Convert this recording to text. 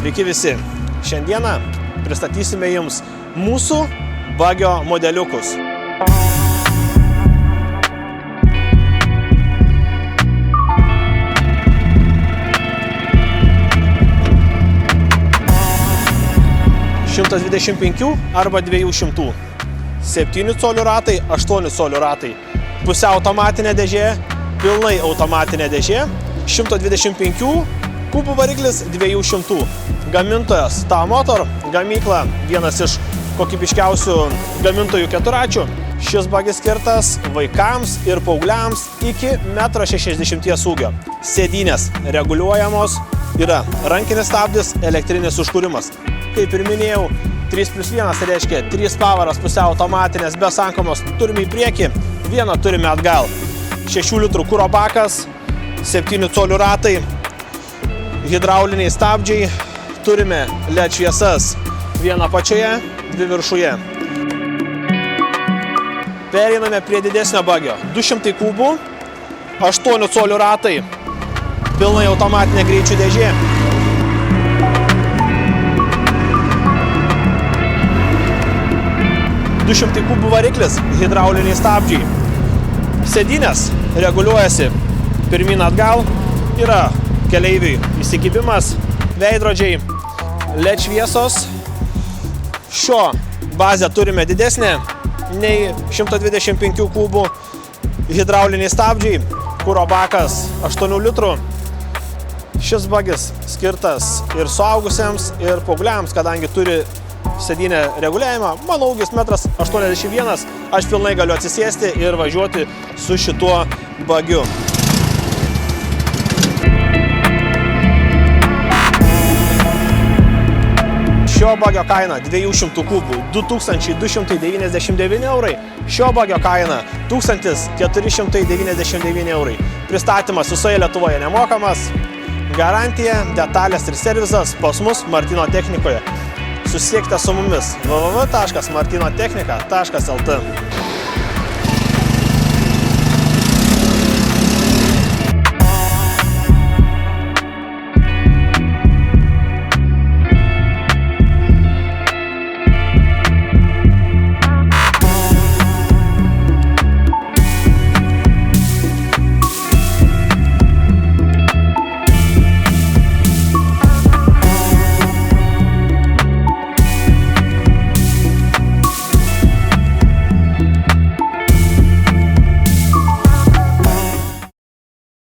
Sveiki visi. Šiandieną pristatysime jums mūsų bagio modeliukus. ...125 arba 200. 7 colių ratai, 8 colių ratai. Pusiau automatinė dėžė, pilnai automatinė dėžė. 125 kubų variklis, 200. Gamintojas Tau Motor, gamykla vienas iš kokybiškiausių gamintojų keturračių. Šis bagis skirtas vaikams ir paaugliams iki 1,60 m ūgio. Sėdynės reguliuojamos, yra rankinis stabdis, elektrinis užkūrimas. Kaip ir minėjau, 3+1 reiškia 3 pavaras pusiau automatinės be sankamos turime į priekį, vieną turime atgal. 6 litrų kuro bakas, 7 colių ratai, hidrauliniai stabdžiai, turime LED šviesas, vieną apačioje, 2 viršuje. Pereiname prie didesnio bagio. 200 kubų, 8 colių ratai, pilnai automatinė greičių dėžė. 200 kubų variklis, hidrauliniai stabdžiai. Sėdynės reguliuojasi pirmyn atgal, yra keleiviui įsikibimas, veidrodžiai, LED šviesos. Šio bazę turime didesnę nei 125 kubų, hidrauliniai stabdžiai, kuro bakas 8 litrų. Šis bagis skirtas ir suaugusiems, ir paaugliams, kadangi turi sėdynę reguliavimą. Mano ūgis 1,81 m, aš pilnai galiu atsisėsti ir važiuoti su šituo bagiu. Šio bagio kaina 200 kubų 2299 eurai. Šio bagio kaina 1499 eurai. Pristatymas visoje Lietuvoje nemokamas. Garantija, detalės ir servisas pas mus Martyno technikoje. Susisiekite su mumis www.martynotechnika.lt.